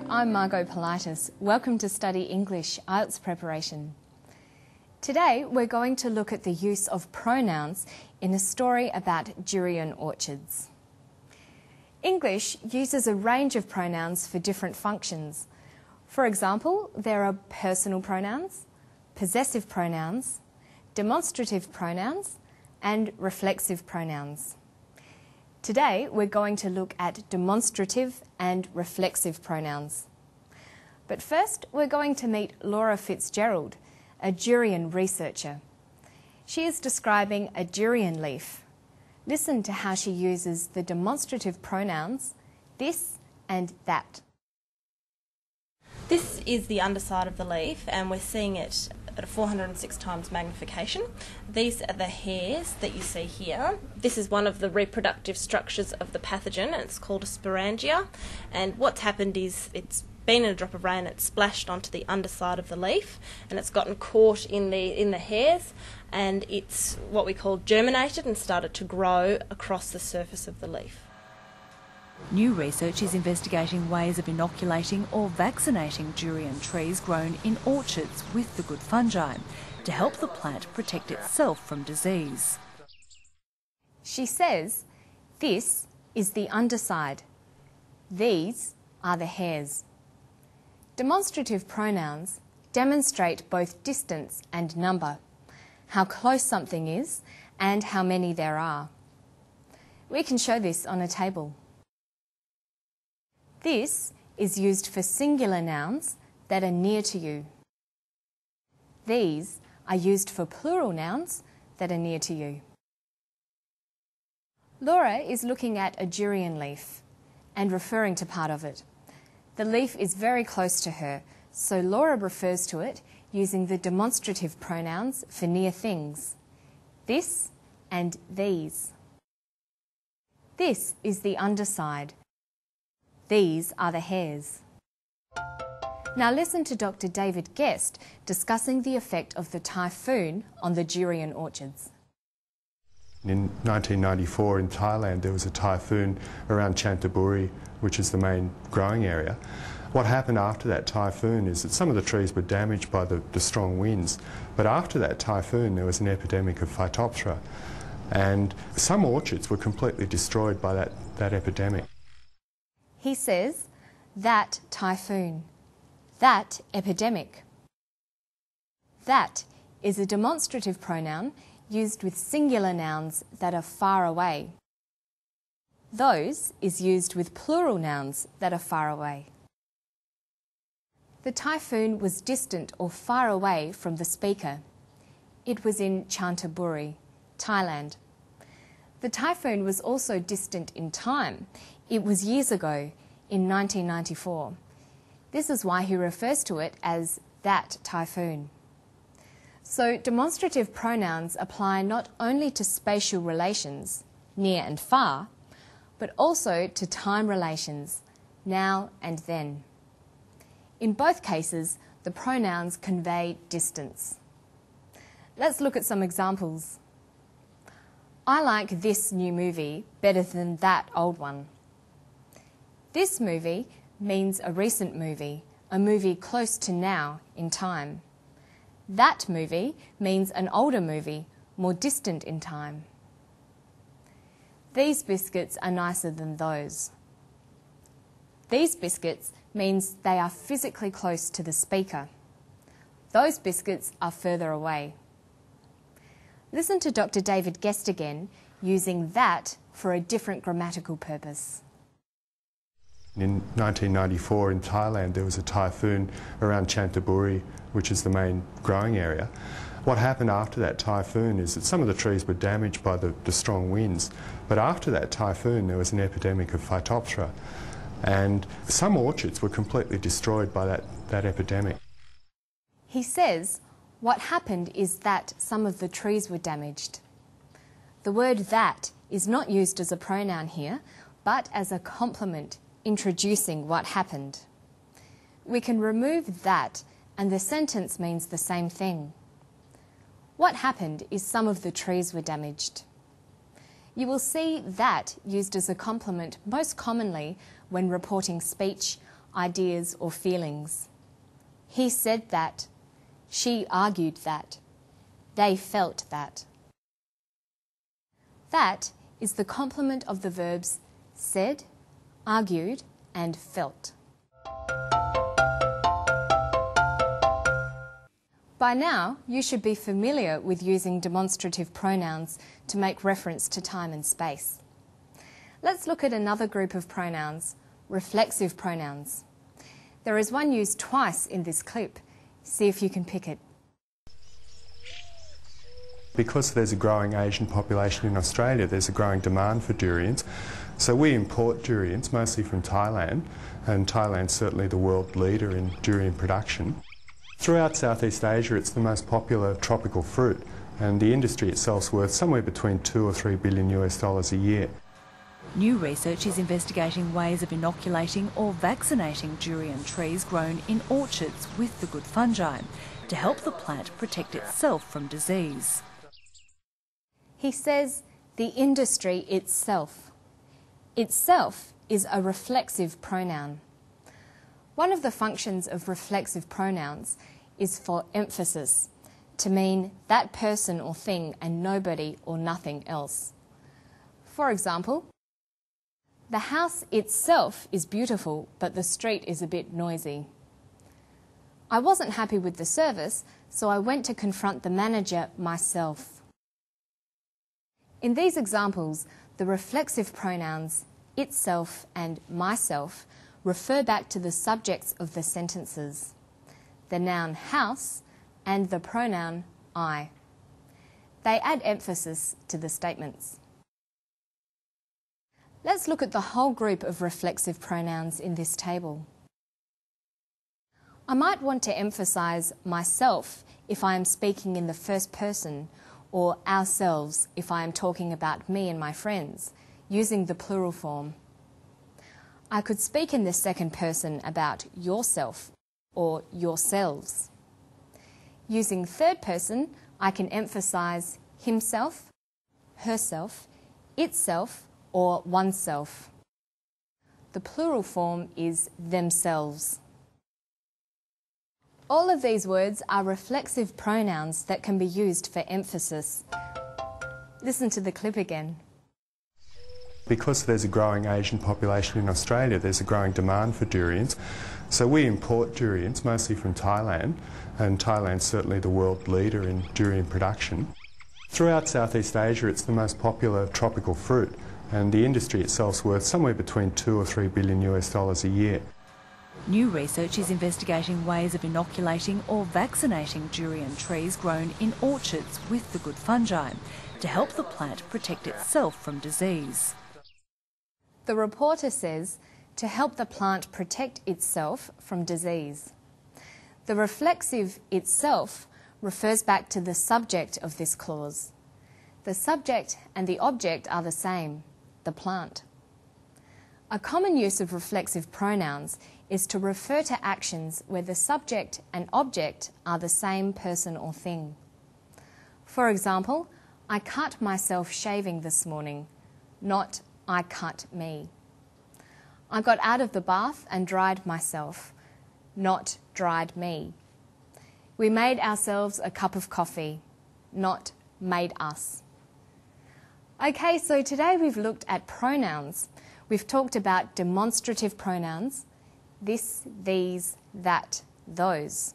I'm Margot Politis. Welcome to Study English IELTS preparation. Today we're going to look at the use of pronouns in a story about durian orchards. English uses a range of pronouns for different functions. For example, there are personal pronouns, possessive pronouns, demonstrative pronouns, and reflexive pronouns. Today we're going to look at demonstrative and reflexive pronouns. But first we're going to meet Laura Fitzgerald, a durian researcher. She is describing a durian leaf. Listen to how she uses the demonstrative pronouns this and that. This is the underside of the leaf, and we're seeing it at a 406 times magnification. These are the hairs that you see here. This is one of the reproductive structures of the pathogen, and it's called a sporangia. And what's happened is it's been in a drop of rain, it's splashed onto the underside of the leaf, and it's gotten caught in the hairs, and it's what we call germinated and started to grow across the surface of the leaf. New research is investigating ways of inoculating or vaccinating durian trees grown in orchards with the good fungi to help the plant protect itself from disease. She says, this is the underside. These are the hairs. Demonstrative pronouns demonstrate both distance and number, how close something is and how many there are. We can show this on a table. This is used for singular nouns that are near to you. These are used for plural nouns that are near to you. Laura is looking at a durian leaf and referring to part of it. The leaf is very close to her, so Laura refers to it using the demonstrative pronouns for near things. This and these. This is the underside. These are the hairs. Now listen to Dr. David Guest discussing the effect of the typhoon on the durian orchards. In 1994 in Thailand there was a typhoon around Chanthaburi, which is the main growing area. What happened after that typhoon is that some of the trees were damaged by the strong winds, but after that typhoon there was an epidemic of Phytophthora, and some orchards were completely destroyed by that epidemic. He says, that typhoon, that epidemic. That is a demonstrative pronoun used with singular nouns that are far away. Those is used with plural nouns that are far away. The typhoon was distant or far away from the speaker. It was in Chanthaburi, Thailand. The typhoon was also distant in time. It was years ago, in 1994. This is why he refers to it as that typhoon. So demonstrative pronouns apply not only to spatial relations, near and far, but also to time relations, now and then. In both cases, the pronouns convey distance. Let's look at some examples. I like this new movie better than that old one. This movie means a recent movie, a movie close to now in time. That movie means an older movie, more distant in time. These biscuits are nicer than those. These biscuits means they are physically close to the speaker. Those biscuits are further away. Listen to Dr. David Guest again, using that for a different grammatical purpose. In 1994 in Thailand there was a typhoon around Chanthaburi, which is the main growing area. What happened after that typhoon is that some of the trees were damaged by the strong winds, but after that typhoon there was an epidemic of Phytophthora, and some orchards were completely destroyed by that epidemic. He says what happened is that some of the trees were damaged. The word that is not used as a pronoun here, but as a complement introducing what happened. We can remove that and the sentence means the same thing. What happened is some of the trees were damaged. You will see that used as a complement most commonly when reporting speech ideas or feelings. He said that. She argued that. They felt that. That is the complement of the verbs said, argued, and felt. By now, you should be familiar with using demonstrative pronouns to make reference to time and space. Let's look at another group of pronouns, reflexive pronouns. There is one used twice in this clip. See if you can pick it. Because there's a growing Asian population in Australia, there's a growing demand for durians. So we import durians, mostly from Thailand, and Thailand's certainly the world leader in durian production. Throughout Southeast Asia, it's the most popular tropical fruit, and the industry itself is worth somewhere between $2 or $3 billion a year. New research is investigating ways of inoculating or vaccinating durian trees grown in orchards with the good fungi to help the plant protect itself from disease. He says the industry itself. Itself is a reflexive pronoun. One of the functions of reflexive pronouns is for emphasis, to mean that person or thing and nobody or nothing else. For example, the house itself is beautiful, but the street is a bit noisy. I wasn't happy with the service, so I went to confront the manager myself. In these examples, the reflexive pronouns itself and myself refer back to the subjects of the sentences, the noun house and the pronoun I. They add emphasis to the statements. Let's look at the whole group of reflexive pronouns in this table. I might want to emphasise myself if I am speaking in the first person, or ourselves if I am talking about me and my friends, using the plural form. I could speak in the second person about yourself or yourselves. Using third person, I can emphasise himself, herself, itself, or oneself. The plural form is themselves. All of these words are reflexive pronouns that can be used for emphasis. Listen to the clip again. Because there's a growing Asian population in Australia, there's a growing demand for durians. So we import durians, mostly from Thailand, and Thailand's certainly the world leader in durian production. Throughout Southeast Asia, it's the most popular tropical fruit, and the industry itself is worth somewhere between $2 or $3 billion a year. New research is investigating ways of inoculating or vaccinating durian trees grown in orchards with the good fungi to help the plant protect itself from disease. The reporter says to help the plant protect itself from disease. The reflexive itself refers back to the subject of this clause. The subject and the object are the same, the plant. A common use of reflexive pronouns is to refer to actions where the subject and object are the same person or thing. For example, I cut myself shaving this morning, not I cut me. I got out of the bath and dried myself, not dried me. We made ourselves a cup of coffee, not made us. Okay, so today we've looked at pronouns. We've talked about demonstrative pronouns, this, these, that, those,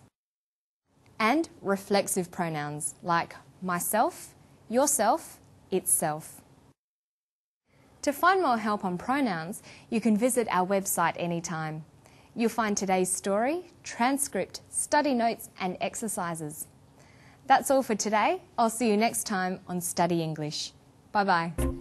and reflexive pronouns like myself, yourself, itself. To find more help on pronouns, you can visit our website anytime. You'll find today's story, transcript, study notes and exercises. That's all for today. I'll see you next time on Study English. Bye-bye.